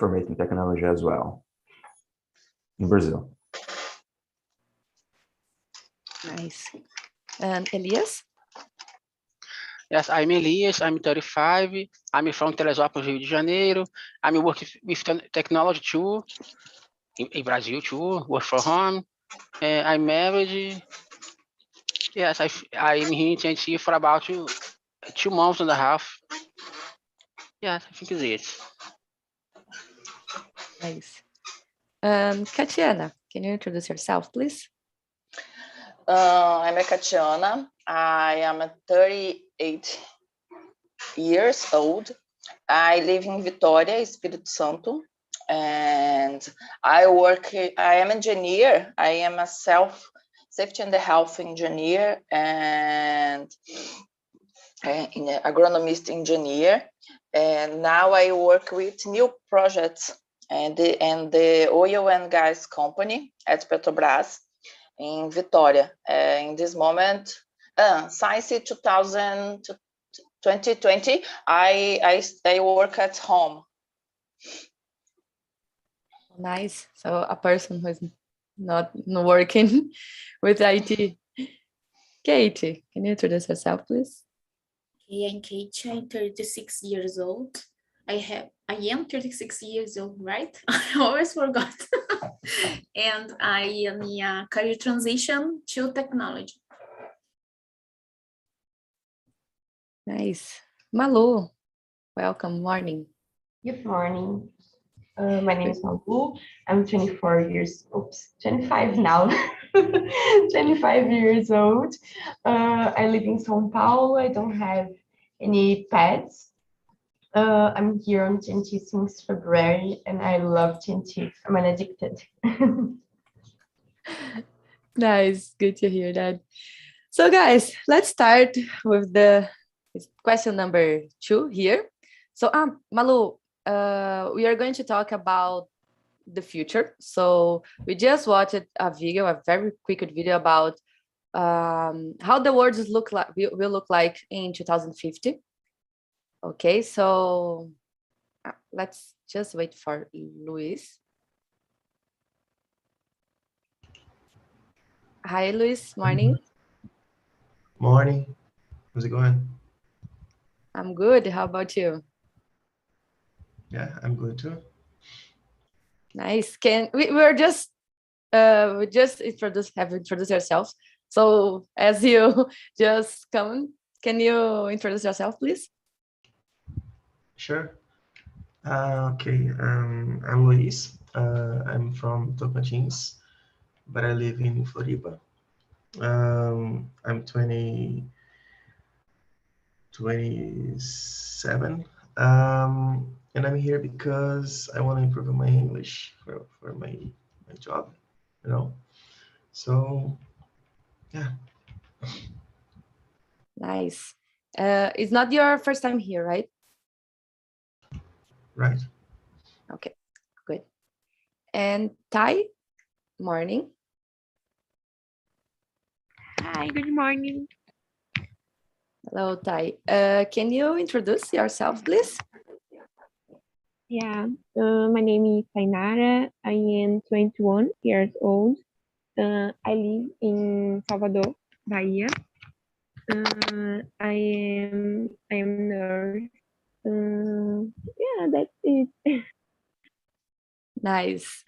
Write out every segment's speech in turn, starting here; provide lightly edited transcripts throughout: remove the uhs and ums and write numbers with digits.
information technology as well in Brazil. Nice. And Elias? Yes, I'm Elias, I'm 35, I'm from Teresópolis, Rio de Janeiro. I'm working with technology too, in Brazil too, work for home. I'm married. Yes, I'm here in TNT for about 2 months and a half. Yes, I think it's it. Nice. Katiana, can you introduce yourself, please? I'm Katiana. I am 38 years old. I live in Vitória, Espírito Santo, and I am engineer. I am a safety and health engineer and agronomist engineer. And now I work with new projects and the oil and gas company at Petrobras in Vitória. In this moment, since 2020, I work at home. Nice. So a person who is not working with IT. Katie, can you introduce yourself, please? Okay, I'm Katie. I'm 36 years old. I am 36 years old, right? I always forgot. And I am in a career transition to technology. Nice. Malu, welcome, morning. Good morning. My name is Malu. I'm 25 now. 25 years old. I live in São Paulo. I don't have any pets. I'm here on TNT since February, and I love TNT. I'm an addicted. Nice, good to hear that. So guys, let's start with the question number 2 here. So Malu, we are going to talk about the future. So we just watched a video, a very quick video about how the world will look like in 2050. Okay, so let's just wait for Luis. Hi, Luis. Morning. Morning. How's it going? I'm good. How about you? Yeah, I'm good too. Nice. We just introduce yourself. So as you just come, can you introduce yourself, please? Sure. Okay. I'm Luis. I'm from Tocantins, but I live in Floripa. I'm 27. And I'm here because I want to improve my English for my job, you know. So, yeah. Nice. It's not your first time here, right? Right. Okay, good. And Ty, morning. Hi, good morning. Hello, Ty. Can you introduce yourself, please? Yeah, my name is Tainara. I am 21 years old. I live in Salvador, Bahia. I am nurse. Yeah, that's it. Nice.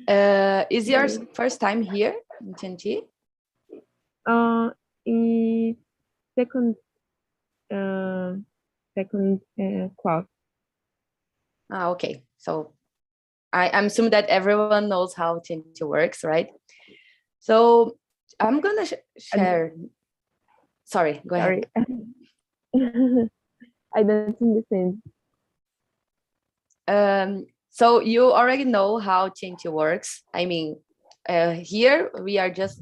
Is your first time here in TNT? In second class. Okay. So I'm assuming that everyone knows how TNT works, right? So I'm gonna share. Sorry, go ahead. I don't understand. So you already know how TNT works. I mean, here it's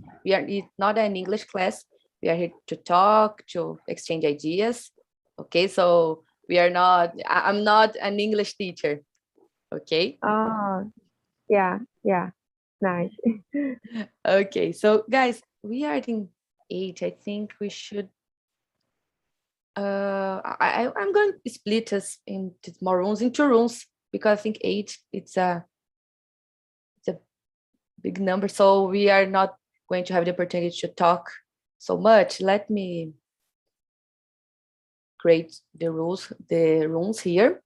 not an English class. We are here to talk, to exchange ideas. Okay, so I'm not an English teacher. Okay. Yeah, nice. Okay, so guys, we are in 8. I think we should. I'm going to split us into more rooms, in 2 rooms. because I think 8, it's a big number. So we are not going to have the opportunity to talk so much. Let me create the rooms here.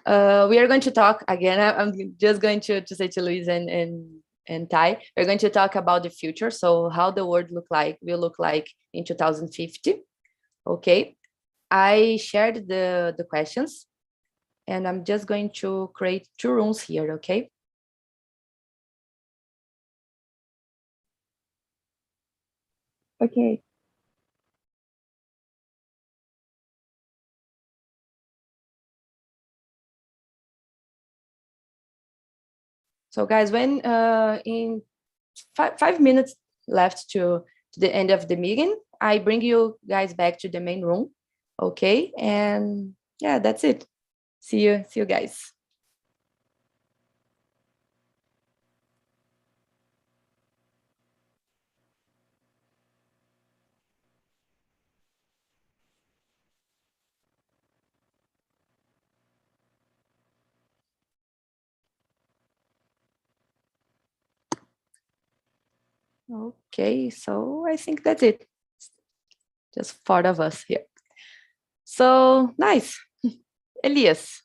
We are going to talk again. I'm just going to say to Luis and Ty, we're going to talk about the future. So how the world will look like in 2050. Okay. I shared the questions, and I'm just going to create 2 rooms here. Okay. Okay. So guys, when in 5 minutes left to the end of the meeting, I bring you guys back to the main room. Okay. And yeah, that's it. See you guys. Okay, so I think that's it. Just 4 of us here. So nice. Elias,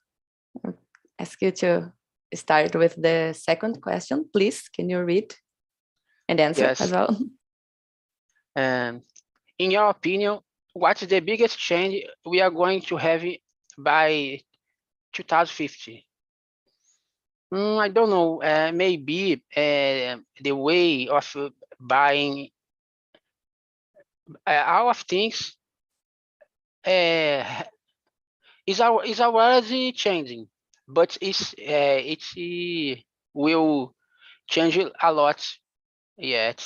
I'll ask you to start with the second question, please. Can you read and answer Yes. as well? In your opinion, what is the biggest change we are going to have by 2050? I don't know. Maybe the way of buying all of things is already changing, but it will change a lot yet,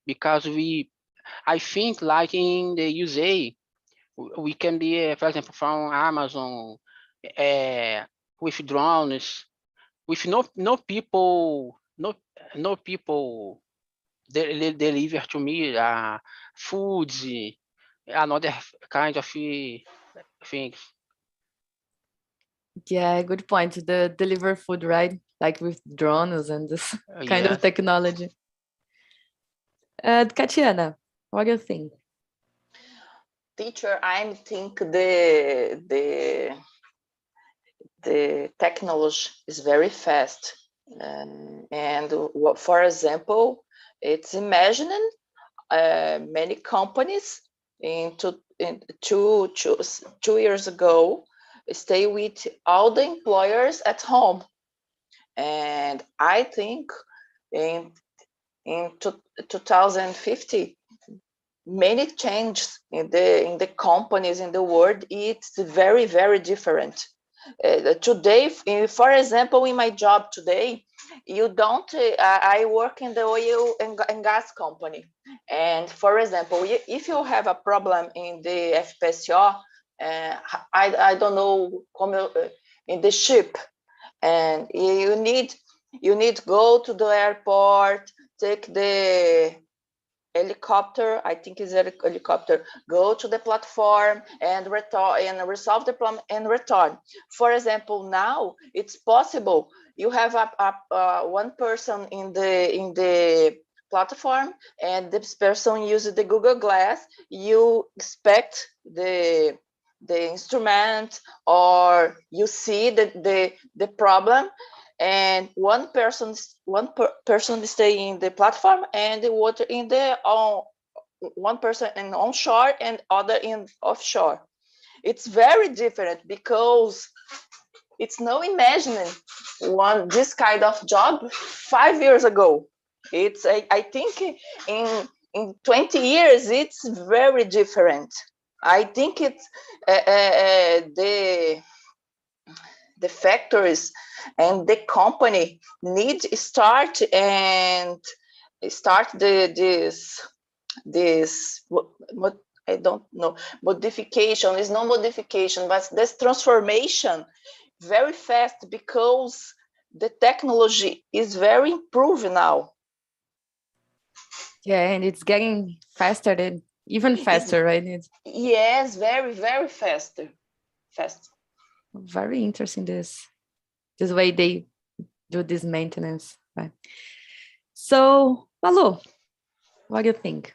because I think like in the USA, we can be, for example, from Amazon with drones, with no people deliver to me foods, another kind of things. Yeah, good point. The deliver food, right? Like with drones and this kind of technology. Katiana, what do you think? Teacher, I think the technology is very fast. And for example, it's imagining many companies in 2 years ago stay with all the employers at home. And I think in 2050, many changes in the companies in the world. It's very, very different. Today, for example, in my job today, you don't. I work in the oil and gas company, and for example, if you have a problem in the FPSO, I don't know, in the ship, and you need to go to the airport, take the helicopter, I think it's a helicopter, go to the platform and return and resolve the problem and return. For example, now it's possible you have one person in the platform, and this person uses the Google Glass. You expect the instrument, or you see the problem, and one person stay in the platform, and the water in the one person in onshore and other in offshore. It's very different, because it's no imagining this kind of job 5 years ago. It's I think in 20 years it's very different. I think it's the factories and the company need to start this I don't know, modification is no modification, but this transformation very fast, because the technology is very improved now. Yeah, and it's getting faster, than even faster, right? Yes, very, very fast. Very interesting, this. this way they do this maintenance, right? So, Malu, what do you think?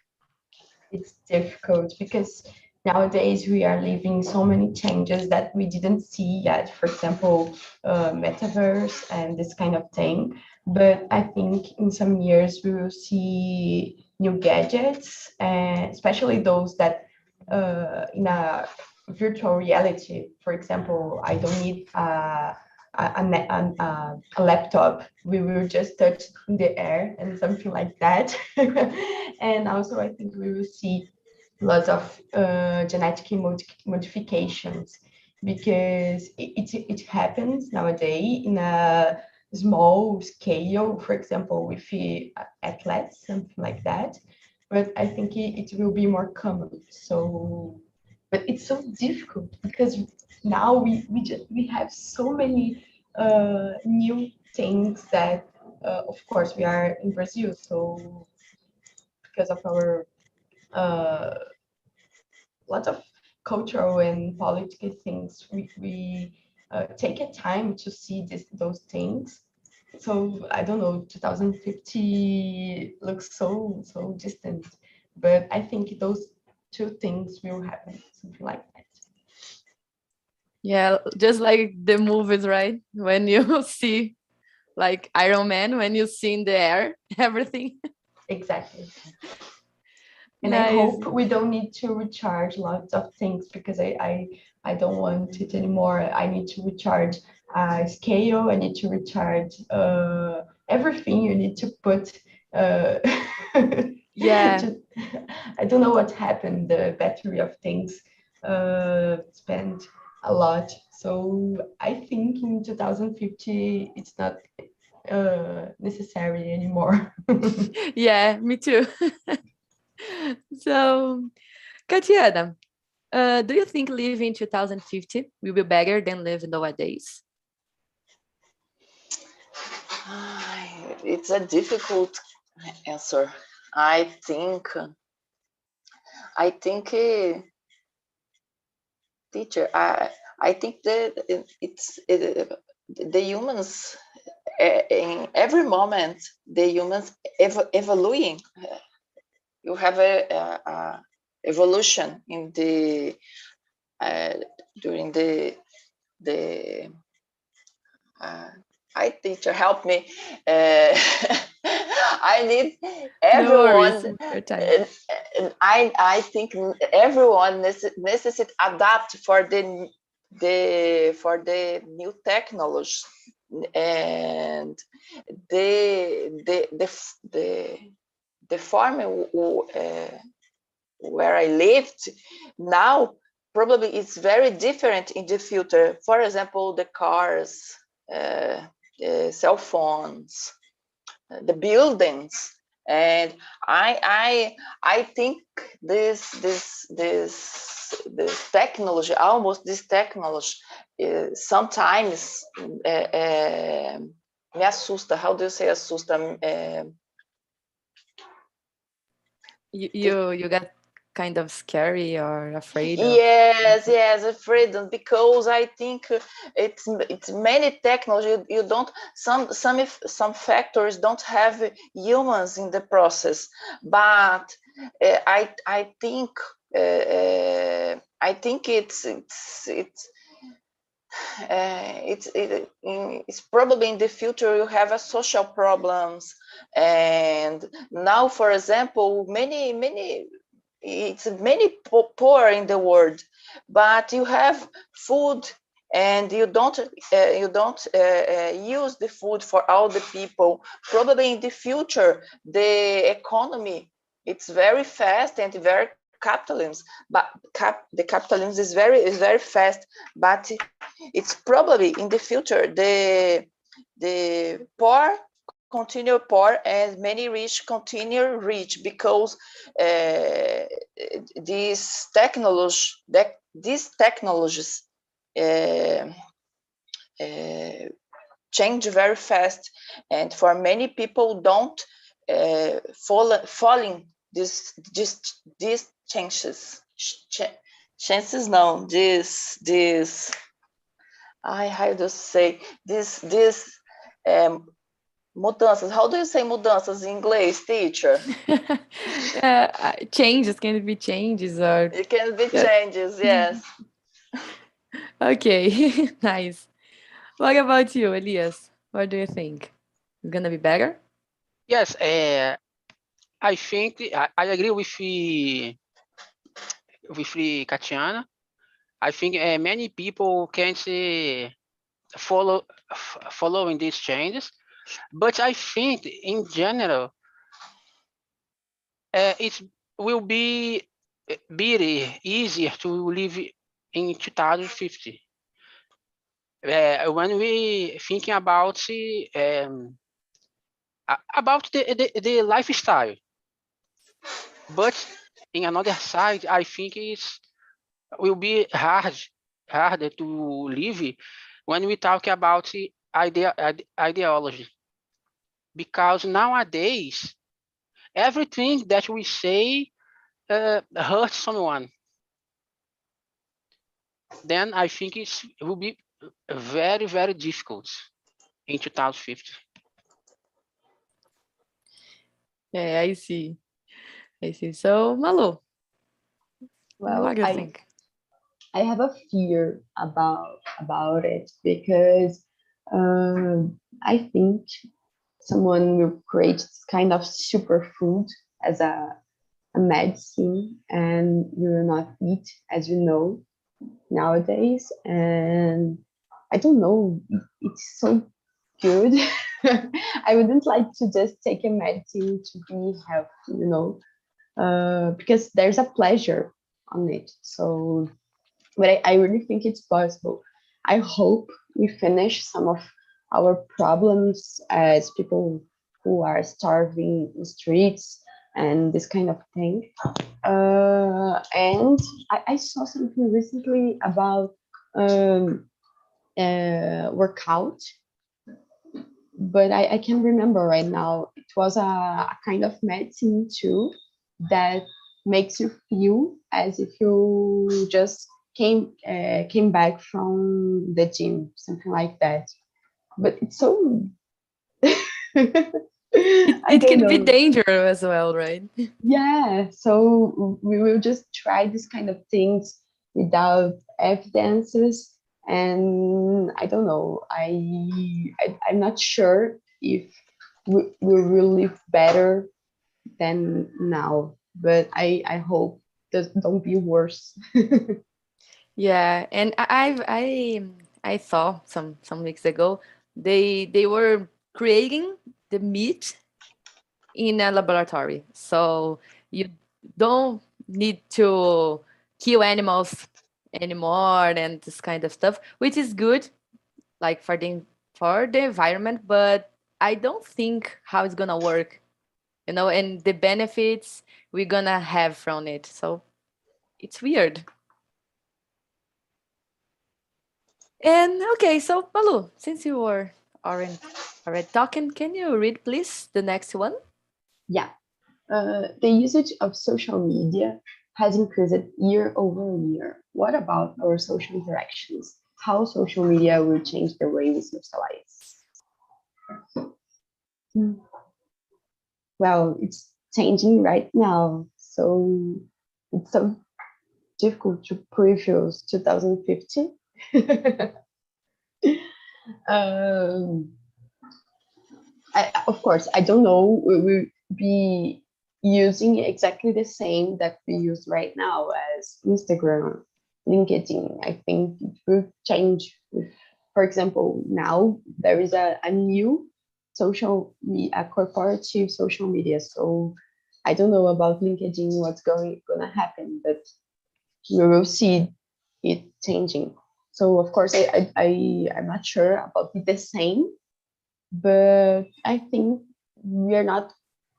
It's difficult because nowadays we are living so many changes that we didn't see yet. For example, metaverse and this kind of thing. But I think in some years we will see new gadgets, and especially those that in a virtual reality. For example, I don't need a laptop. We will just touch in the air and something like that. And also, I think we will see lots of genetic modifications because it happens nowadays in a small scale, for example, with athletes, something like that. But I think it will be more common. So, but it's so difficult because now we have so many new things that, of course, we are in Brazil, so because of our lots of cultural and political things, we take a time to see those things. So I don't know, 2050 looks so distant, but I think those two things will happen, something like that. Yeah, just like the movies, right? When you see like Iron Man, when you see in the air, everything. Exactly. And Nice. I hope we don't need to recharge lots of things because I don't want it anymore. I need to recharge scale. I need to recharge everything. You need to put. Yeah. I don't know what happened. The battery of things spent a lot. So I think in 2050 it's not necessary anymore. Yeah, me too. So, Katiana, do you think living in 2050 will be better than living nowadays? It's a difficult answer. I think, teacher, I think that the humans in every moment, the humans evolving. You have a evolution in the during the I teacher help me. I need everyone. No worries, I think everyone necessitates adapt for the new technology and the farm where I lived now probably it's very different in the future. For example, the cars, cell phones, the buildings, and I think this technology, almost this technology, sometimes me assusta. How do you say assusta? You got kind of scary or afraid of? Yes, afraid, because I think it's many technology. You don't some factors don't have humans in the process, but I think it's probably in the future you have a social problems, and now, for example, many poor in the world, but you have food and you don't use the food for all the people. Probably in the future the economy it's very fast and very capitalism, but the capitalism is very fast, but it's probably in the future the poor continue poor and many rich continue rich, because these technologies change very fast, and for many people don't following these changes. Chances no, this how do you say this mudanças? How do you say mudanças in English, teacher? Changes, can it be changes or It can be changes, yes. okay, nice. What about you, Elias? What do you think? It's gonna be better? Yes, I think I agree with Katiana. I think many people can't following these changes, but I think in general it will be easier to live in 2050. When we thinking about the lifestyle, but in another side, I think it's will be harder to live when we talk about ideology, because nowadays everything that we say hurts someone. Then I think it will be very, very difficult in 2050. Yeah, I see. So, Malu, Well, what do you think? I have a fear about it because I think someone will create this kind of superfood as a medicine, and you will not eat, as you know, nowadays. And I don't know, it's so good. I wouldn't like to just take a medicine to be healthy, because there's a pleasure on it. So, but I really think it's possible. I hope we finish some of our problems as people who are starving in the streets and this kind of thing. And I saw something recently about workout, but I can't remember right now. It was a kind of medicine too that makes you feel as if you just came back from the gym, something like that. But it's so It can be dangerous as well, right? Yeah, so we will just try this kind of things without evidences, and I don't know. I'm not sure if we will live better than now, but I hope that don't be worse. Yeah, and I saw some weeks ago they were creating the meat in a laboratory, so you don't need to kill animals anymore and this kind of stuff, which is good, like for the environment. But I don't think how it's gonna work, and the benefits we're gonna have from it. So it's weird. And okay, so Malu, since you were already talking, can you read please the next one? Yeah. The usage of social media has increased year over year. What about our social interactions? How social media will change the way we socialize? Well, it's changing right now, so it's so difficult to preview 2050. Of course, I don't know. We will be using exactly the same that we use right now as Instagram, LinkedIn. I think it will change. For example, now there is a new social media, a corporative social media. So I don't know about LinkedIn, what's gonna happen, but we will see it changing. So of course, I'm not sure about the same, but I think we are not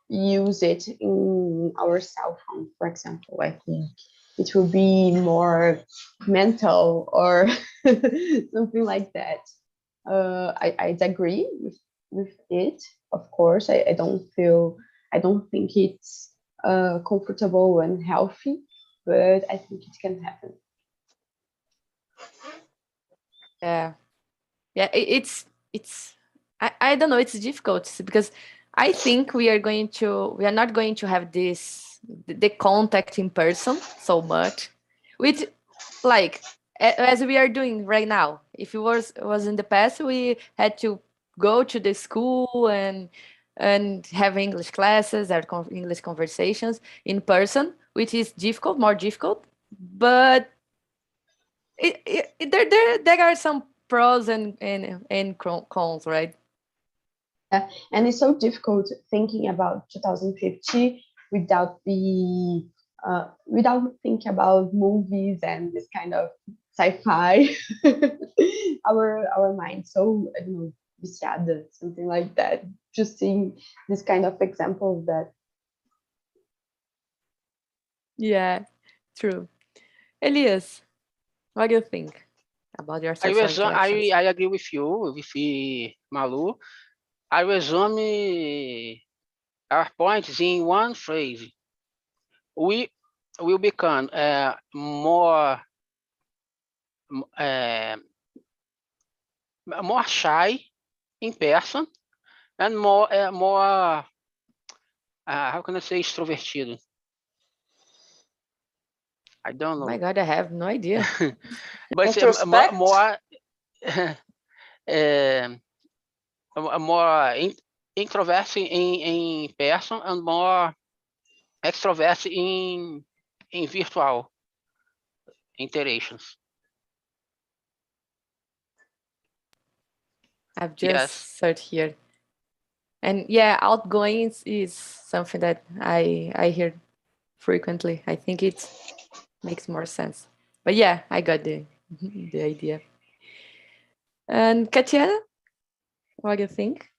use it in our cell phone, for example. I think it will be more mental or something like that. I'd agree with it. Of course, I don't think it's comfortable and healthy, but I think it can happen. Yeah, Yeah, I don't know, it's difficult because I think we are not going to have the contact in person so much, which like as we are doing right now. If it was in the past, we had to go to the school and have English classes or English conversations in person, which is more difficult, but there are some pros and cons, right? And it's so difficult thinking about 2050 without thinking about movies and this kind of sci-fi. our mind so, I don't know, viciada, something like that. Just seeing this kind of example of that. Yeah, true. Elias, what do you think about your I, social resu- interactions? I agree with you, with Malu. I resume our points in one phrase. We will become more shy in person and more how can I say extrovertido? I don't Oh know. my God, I have no idea. But it's Introspect? more more introvert in person and more extrovert in virtual interactions. I've just Yes. searched here. And yeah, outgoing is something that I hear frequently. I think it makes more sense. But yeah, I got the idea. And Katia, what do you think?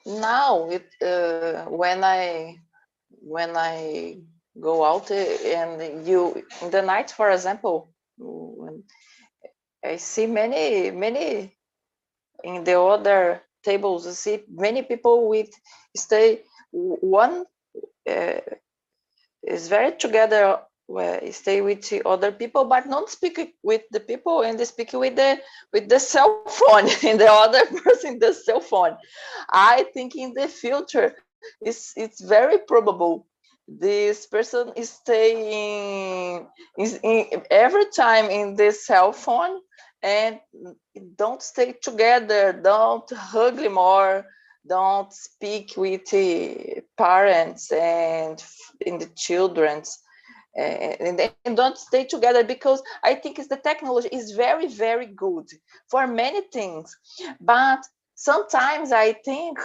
Now, when I go out and you in the night, for example, when I see many in the other tables, I see many people with stay one is very together, where stay with the other people, but not speak with the people, and they speak with the cell phone and the other person the cell phone. I think in the future it's very probable this person is staying is in, every time in the cell phone and don't stay together, don't hug more, don't speak with the parents and in the children's and don't stay together, because I think the technology is very good for many things, but sometimes I think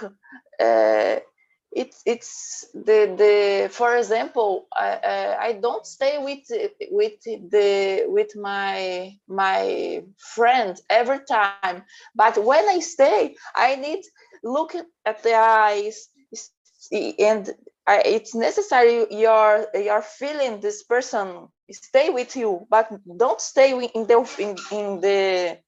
it's the for example I don't stay with my friends every time, but when I stay I need look at the eyes and it's necessary you're feeling this person stay with you, but don't stay in the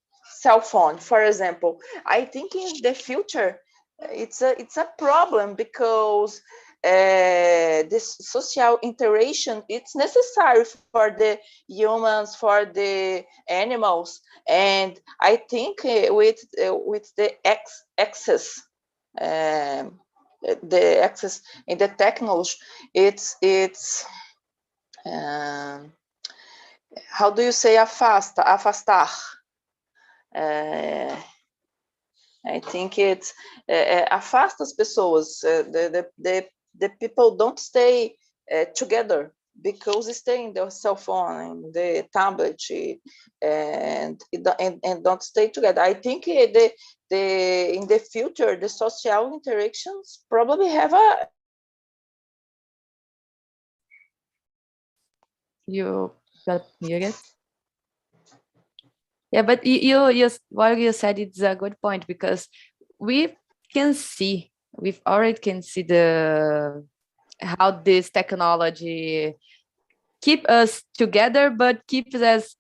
cell phone, for example. I think in the future it's a problem, because this social interaction it's necessary for the humans, for the animals, and I think with the access the access in the technology, it's how do you say afastar? I think it's afasta as pessoas. The people don't stay together because they stay in the cell phone and the tablet and don't stay together. I think the in the future the social interactions probably have a You got muted. Yeah, but you what you said is a good point, because we already can see how this technology keep us together but keeps us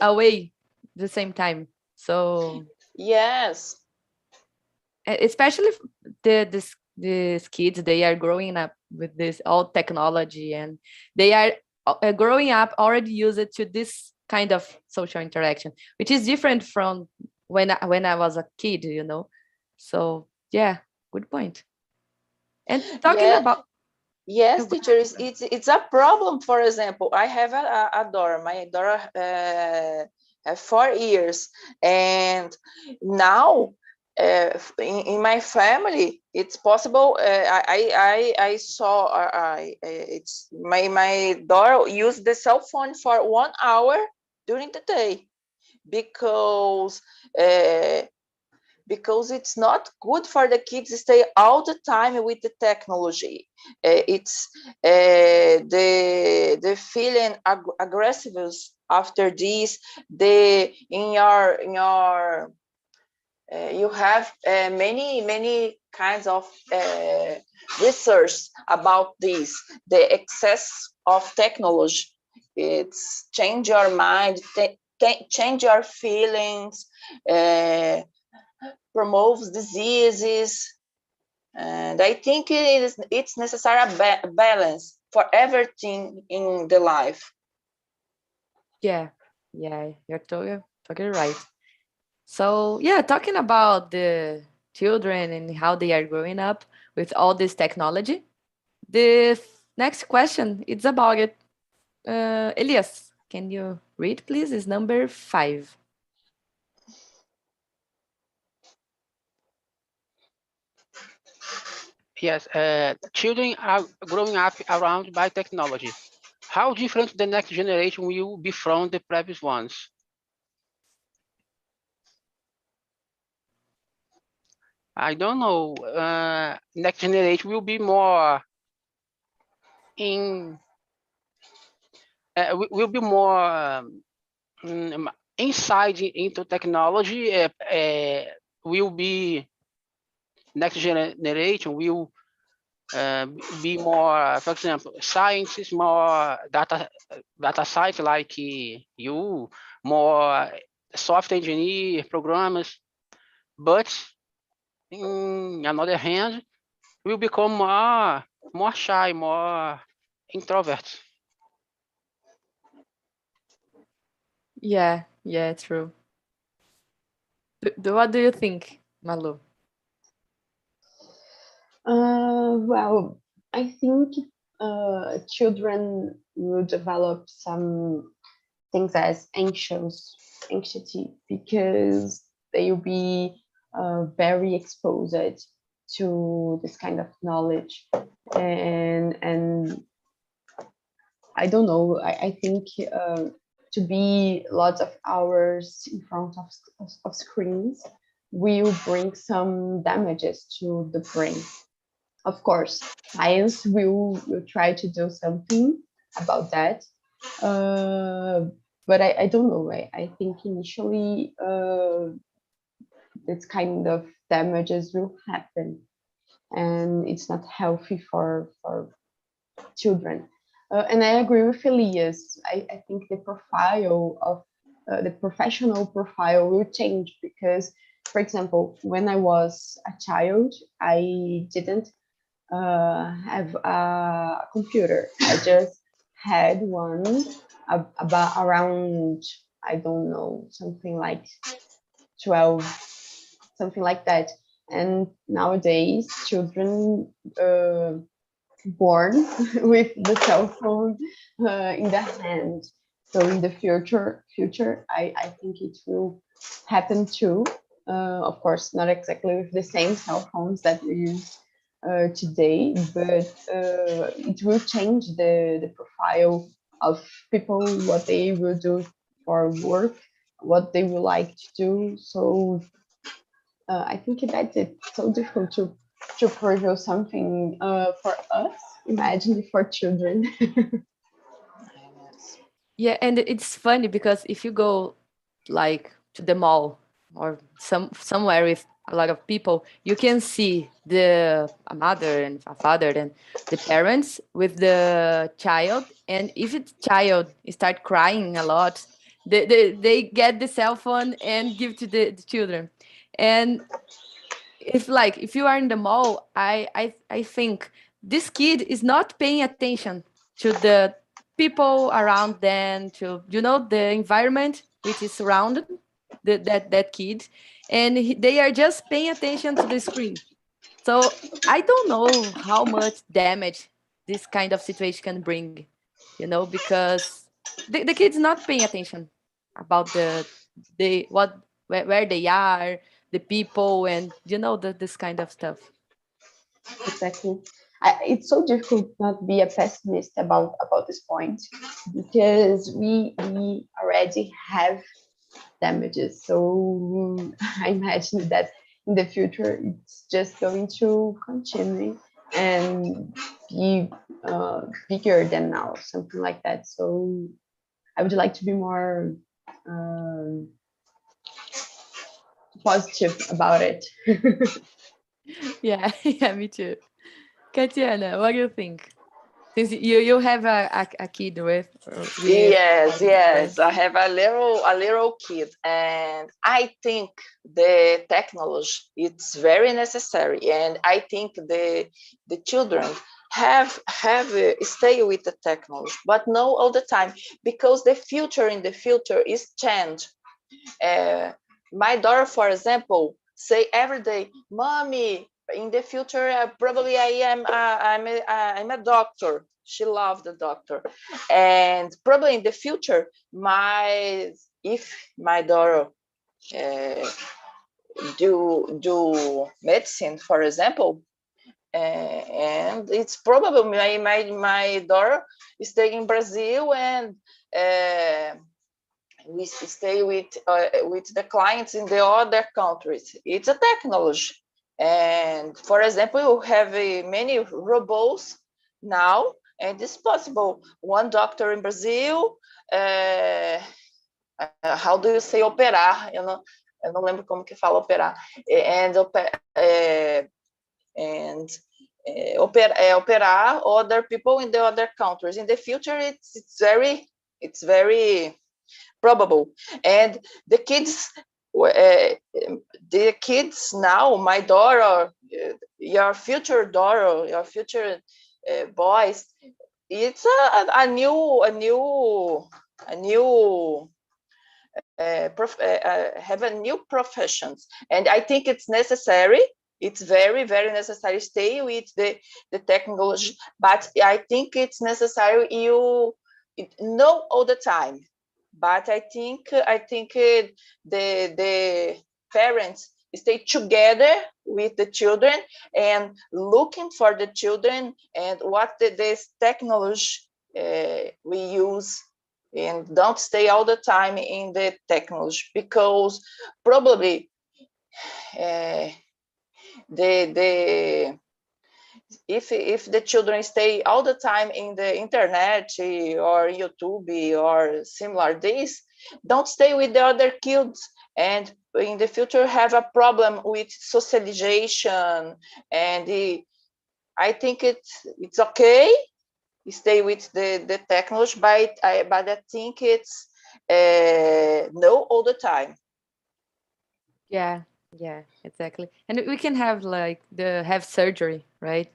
away at the same time. So yes. especially these kids, they are growing up with this old technology, and they are growing up already used to this kind of social interaction, which is different from when I was a kid, you know. So yeah, good point. And talking Yeah. about Yes, teacher, it's a problem. For example, I have a daughter. My daughter have 4 years, and now in my family, it's possible. I saw it's my daughter use the cell phone for 1 hour during the day because it's not good for the kids to stay all the time with the technology. It's the feeling aggressive after this. You have many kinds of research about this. The excess of technology, it's change your mind, change your feelings. Promotes diseases, and I think it's necessary a balance for everything in the life. yeah, you're totally right. So yeah, talking about the children and how they are growing up with all this technology, the next question is about it. Elias, can you read, please? It's number 5. Yes, children are growing up around by technology. How different the next generation will be from the previous ones? I don't know. Next generation will be more in. Will be more inside into technology. Will be next generation will be more, for example, scientists, more data science like you, more software engineer, programmers, but in another hand, will become more shy, more introvert. Yeah, true. What do you think, Malu? Well, I think children will develop some things as anxiety because they will be very exposed to this kind of knowledge, and I don't know. I think to be lots of hours in front of screens will bring some damages to the brain. Of course, science will try to do something about that. But I don't know. I think initially this kind of damages will happen, and it's not healthy for children. And I agree with Elias. I think the profile of the professional profile will change because, for example, when I was a child, I didn't have a computer. I just had one about around, I don't know, something like 12, something like that. And nowadays, children born with the cell phone in the hand. So in the future, I think it will happen too. Of course, not exactly with the same cell phones that we use today, but it will change the profile of people, what they will do for work, what they would like to do. So I think that's it. So difficult to preview something for us. Imagine for children. Yeah, and it's funny because if you go like to the mall or somewhere with a lot of people, you can see a mother and a father and the parents with the child, and if the child start crying a lot, they get the cell phone and give to the children. And if you are in the mall, I think this kid is not paying attention to the people around them, to the environment which is surrounded that kid, and they are just paying attention to the screen. So I don't know how much damage this kind of situation can bring, because the kid's not paying attention about where they are, the people, and this kind of stuff. Exactly. It's so difficult not to be a pessimist about this point, because we already have damages. So I imagine that in the future it's just going to continue and be bigger than now, something like that. So I would like to be more positive about it. Yeah, yeah, me too. Katiana, what do you think? Since you have a kid with Yes, I have a little kid, and I think the technology it's very necessary, and I think the children have stay with the technology, but not all the time, because the future is change. My daughter, for example, say every day, "Mommy, in the future, probably I'm a doctor." She loved the doctor, and probably in the future, if my daughter do medicine, for example, and it's probably my daughter stay in Brazil, and we stay with the clients in the other countries. It's a technology, and for example, we have many robots now, and it's possible. One doctor in Brazil, how do you say operar? Eu não lembro como que fala operar. Operar other people in the other countries. In the future, it's very probable. And the kids now, my daughter, your future daughter, your future boys, it's a new have a new professions, and I think it's necessary. It's very, very necessary stay with the technology, but I think it's necessary you know all the time. But I think the parents stay together with the children and looking for the children and what this technology we use, and don't stay all the time in the technology, because probably if the children stay all the time in the internet or YouTube or similar this, don't stay with the other kids, and in the future have a problem with socialization. And I think it's okay stay with the technology, but I think it's no all the time. Yeah, exactly. And we can have have surgery, right?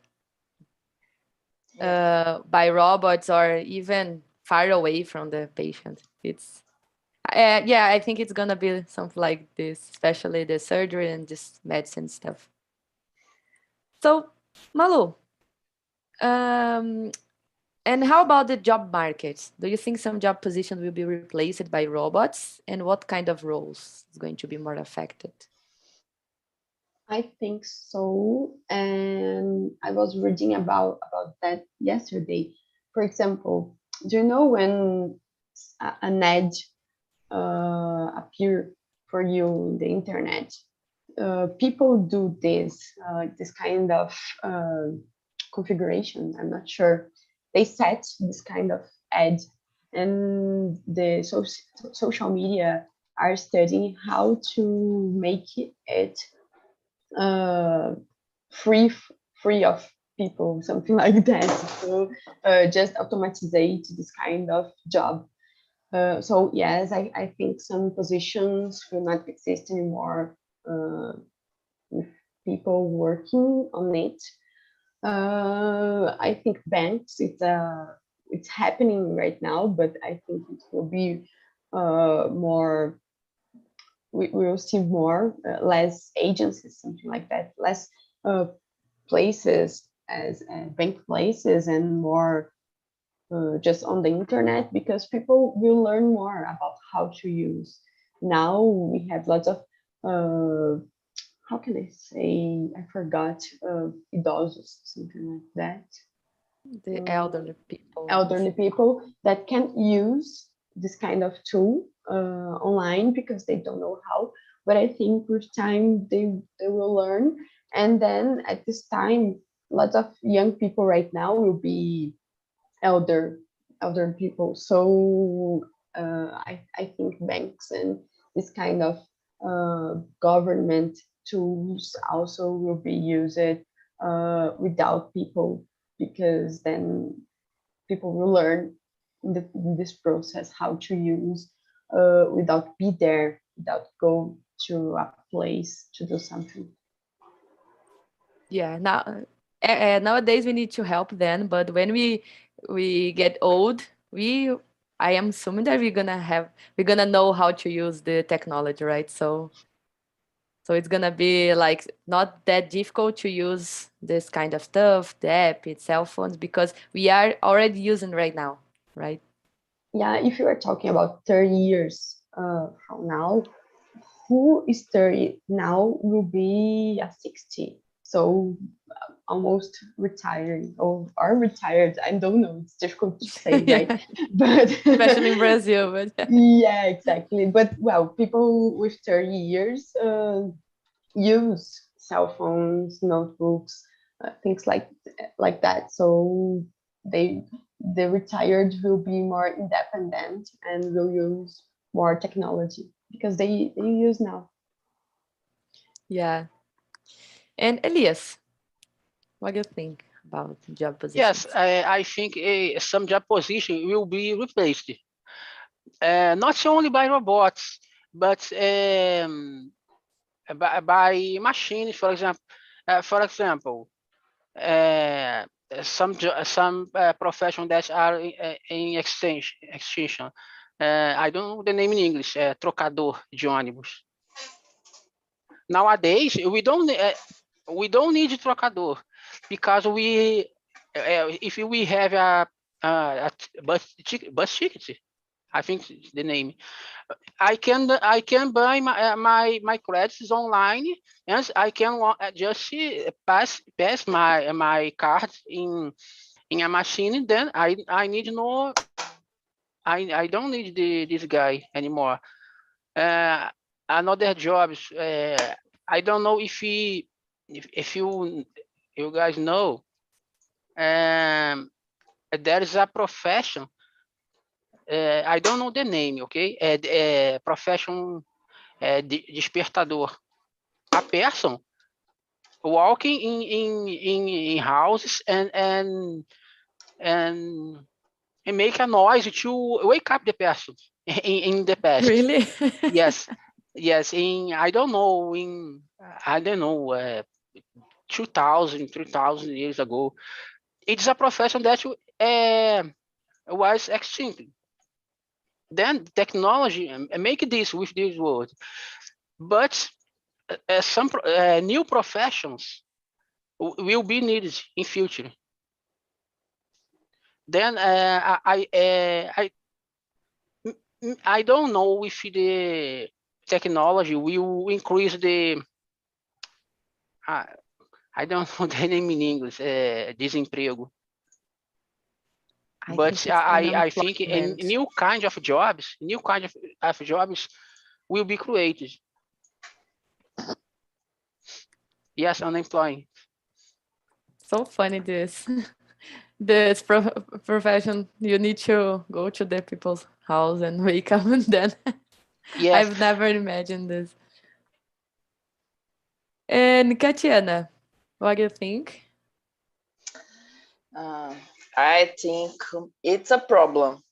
By robots, or even far away from the patient. It's I think it's gonna be something like this, especially the surgery and just medicine stuff. So, Malu, and how about the job market? Do you think some job positions will be replaced by robots, and what kind of roles is going to be more affected? I think so, and I was reading about that yesterday. For example, do you know when an ad appear for you in the internet? People do this kind of configuration. I'm not sure. They set this kind of ad, and the social media are studying how to make it free of people, something like that. So just automatize this kind of job. So yes, I think some positions will not exist anymore with people working on it. I think banks, it's a it's happening right now, but I think it will be more. We will see more, less agencies, something like that, less places as bank places, and more just on the internet, because people will learn more about how to use. Now we have lots of how can I say? I forgot. Idosos, something like that. The elderly people. Elderly people that can use this kind of tool online because they don't know how. But I think with time they will learn. And then at this time, lots of young people right now will be elder people. So I think banks and this kind of government tools also will be used without people, because then people will learn in this process how to use without be there, without go to a place to do something. Yeah, now nowadays we need to help them, but when we get old, I am assuming that we're gonna know how to use the technology, right? So it's gonna be like not that difficult to use this kind of stuff, the app, it's cell phones, because we are already using right now, right? Yeah, if you are talking about 30 years from now, who is 30 now will be 60. So almost retired or are retired. I don't know. It's difficult to say, right? But especially in Brazil. But yeah, exactly. But well, people with 30 years use cell phones, notebooks, things like that. So the retired will be more independent and will use more technology because they use now. Yeah. And Elias, what do you think about job positions? Yes, I think some job position will be replaced, not only by robots, but by machines. For example, some professions that are in extinction. I don't know the name in English. Trocador de ônibus. Nowadays, we don't need trocador, because if we have a bus ticket, I think the name, I can buy my credits online, and I can just pass my card in a machine. Then I need no, I don't need this guy anymore. Another jobs. I don't know if you guys know. There is a profession. I don't know the name, okay? Profession despertador. A person walking in houses and make a noise to wake up the person in the past. Really? Yes. I don't know, 2,000, 3,000 years ago. It's a profession that was extinct. Then technology make this with this word, but some new professions will be needed in future. Then I don't know if the technology will increase the I don't know the name in English, desemprego. But I think a new kind of jobs will be created. Yes, unemployed. So funny this profession. You need to go to the people's house and wake up, and then Yes. I've never imagined this. And Katiana, what do you think? I think it's a problem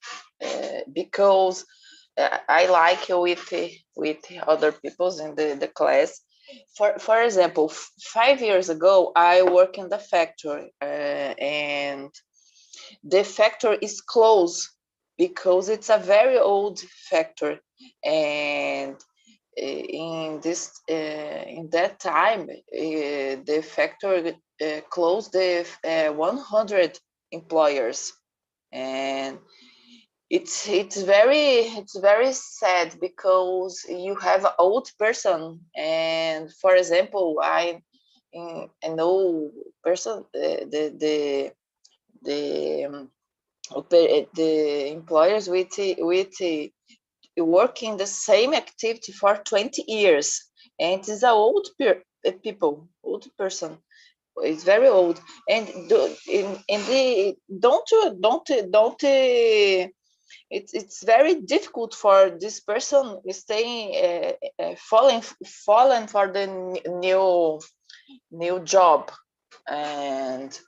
because I like with other peoples in the class. For example, 5 years ago, I work in the factory and the factory is closed because it's a very old factory, and in that time the factory closed the 100 employers, and it's very sad because you have an old person, and for example, I know person the employers with working the same activity for 20 years, and it's a old old person. It's very old, and it's very difficult for this person staying falling for the new job, and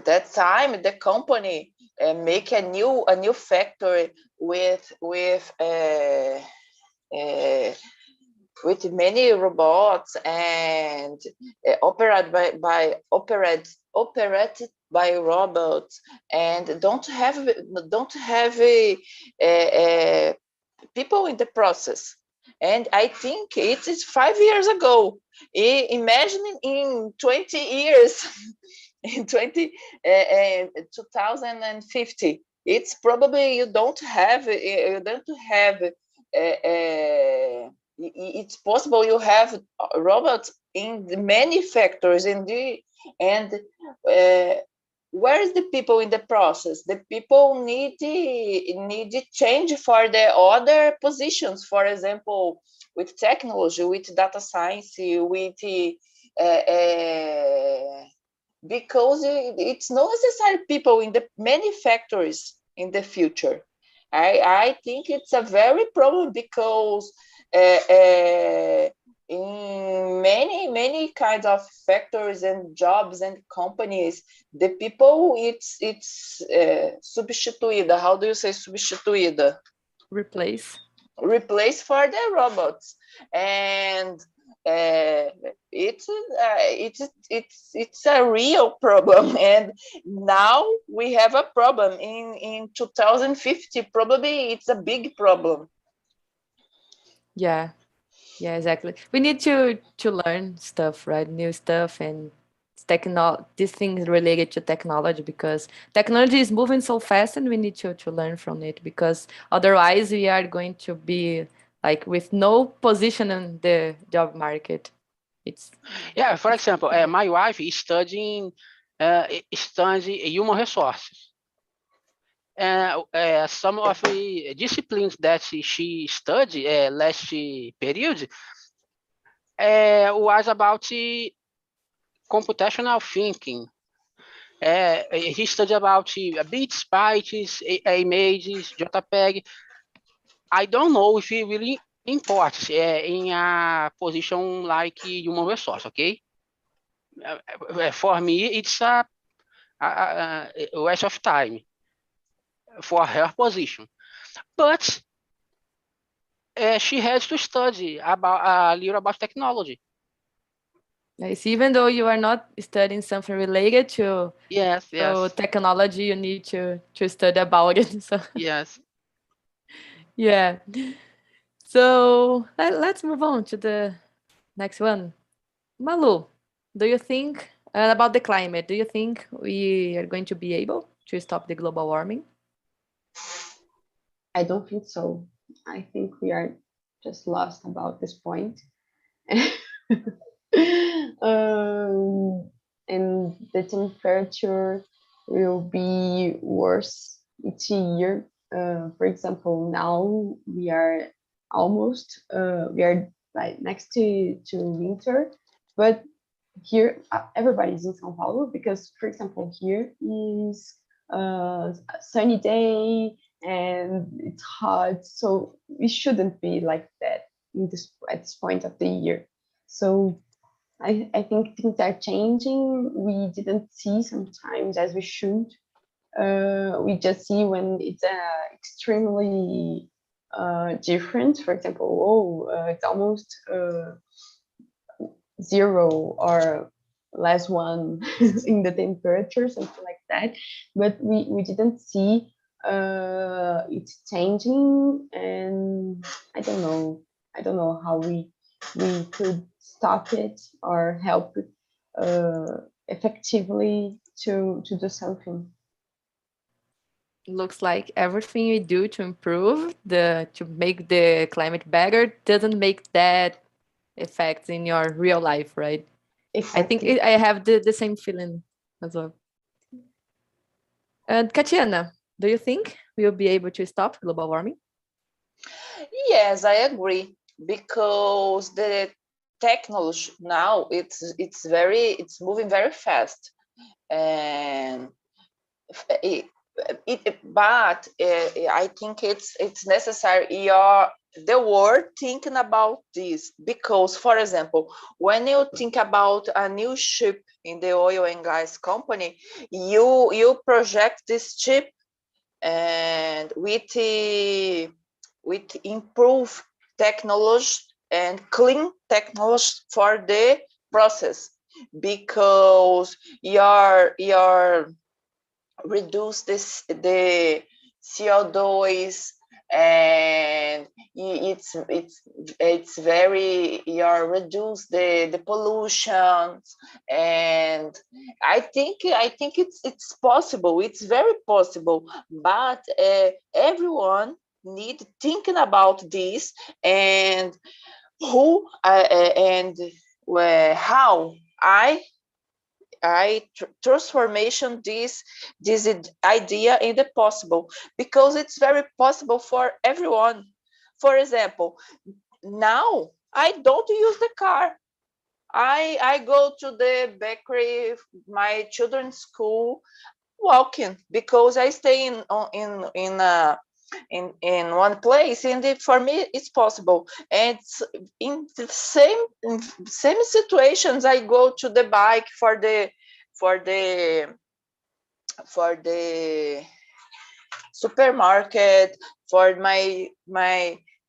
that time the company make a new factory with many robots and operated by robots, and don't have people in the process. And I think it is 5 years ago. Imagine in 20 years, in 2050, it's probably you don't have. It's possible you have robots in many factories, and where is the people in the process? The people need change for the other positions. For example, with technology, with data science, with because it's not necessary people in the many factories in the future. I think it's a very problem because in many kinds of factories and jobs and companies, the people it's substituída. How do you say substituída? Replace For the robots, and it's a real problem, and now we have a problem in 2050. Probably it's a big problem. Yeah, exactly. We need to learn stuff, right? New stuff, and these things related to technology, because technology is moving so fast, and we need to learn from it, because otherwise we are going to be like with no position in the job market. For example, my wife is studying human resources. Some of the disciplines that she studied last period was about computational thinking. He studied about bits, bytes, images, JPEG. I don't know if it really imports in a position like human resource, okay? For me, it's a waste of time for her position. But she has to study a little about technology. Nice. Even though you are not studying something related to technology, you need to study about it. So. Yes. Yeah. So let's move on to the next one. Malu, do you think about the climate? Do you think we are going to be able to stop the global warming? I don't think so. I think we are just lost about this point. And the temperature will be worse each year. For example, now we are almost right next to winter, but here everybody's in São Paulo, because, for example, here is a sunny day and it's hot, so it shouldn't be like that at this point of the year. So I think things are changing. We didn't see sometimes as we should. We just see when it's extremely different. For example, it's almost 0 or less 1 in the temperature, something like that, but we didn't see it changing, and I don't know how we could stop it or help effectively to do something. Looks like everything we do to improve to make the climate better doesn't make that effect in your real life, right? Exactly. I think I have the same feeling as well. And Katiana, do you think we will be able to stop global warming? Yes, I agree, because the technology now it's moving very fast, and but I think it's necessary the world thinking about this, because, for example, when you think about a new ship in the oil and gas company, you project this ship and with improved technology and clean technology for the process, because your reduce the CO2, and it's very reduce the pollution, and I think it's possible. It's very possible, but everyone need thinking about this, and who and how I transformation this idea in the possible, because it's very possible for everyone. For example, now I don't use the car. I go to the bakery, my children's school, walking, because I stay in one place, and for me it's possible. And in the same situations, I go to the bike for the supermarket, for my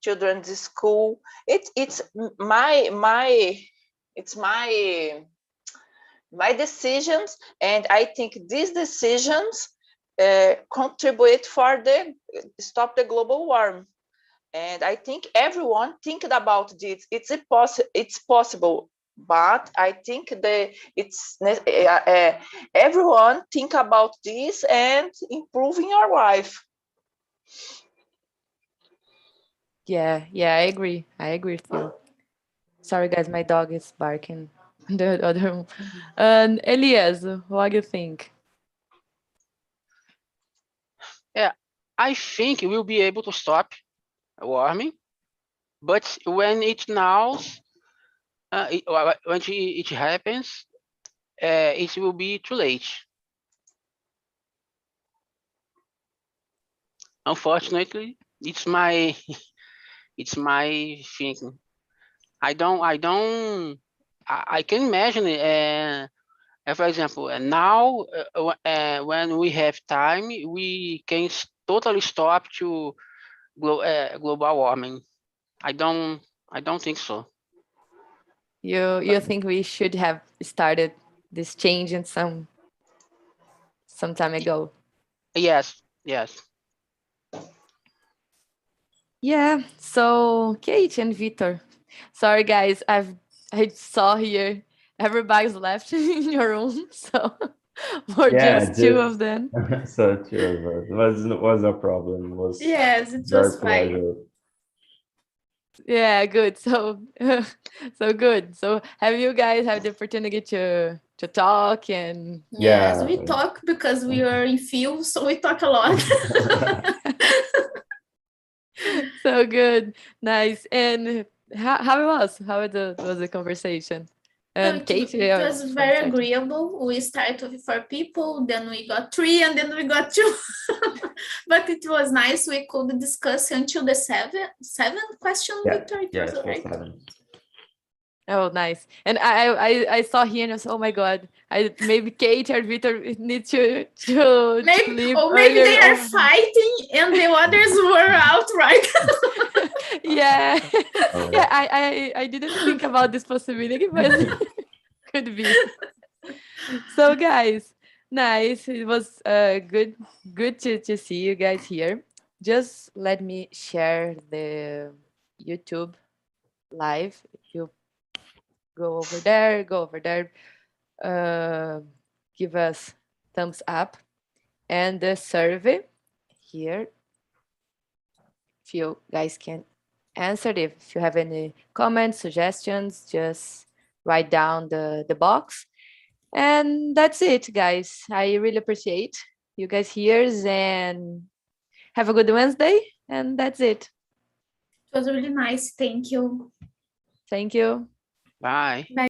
children's school. It's my decisions, and I think these decisions contribute for the stop the global warming. And I think everyone thinking about this. It's possible, but I think everyone think about this and improving your life. Yeah, I agree with you. Sorry guys, my dog is barking in the other room. And Elias, what do you think? Yeah, I think we'll be able to stop warming, but when it happens, it will be too late. Unfortunately, it's my thinking. I can imagine it. For example, now when we have time, we can totally stop to global warming. I don't think so. You think we should have started this change in some time ago? Yes. Yeah. So Kate and Victor. Sorry guys, I saw here everybody's left in your room, so we're just two of them. So two of us. Was no problem. Yes, it was fine. Pleasure. Yeah, good. So good. So have you guys had the opportunity to talk? And Yes, we talk because we are in field, so we talk a lot. So good, nice. And how it was? How was the conversation? And Kate, it was very agreeable. We started with 4 people, then we got 3, and then we got 2. But it was nice. We could discuss until the seventh question, Victor. Yeah, it was right? 7. Oh, nice. And I saw here and I said, oh my God, maybe Kate or Victor need to leave. Or maybe they are fighting and the others were out, right? Yeah. Yeah, I didn't think about this possibility, but could be. So guys, Nice. It was good to see you guys here. Just let me share the YouTube live. If you go over there, give us thumbs up. And the survey here, if you guys can answer, if you have any comments, suggestions, just write down the box. And that's it, guys. I really appreciate you guys here, and have a good Wednesday. And that's it. It was really nice. Thank you. Thank you. Bye. Bye.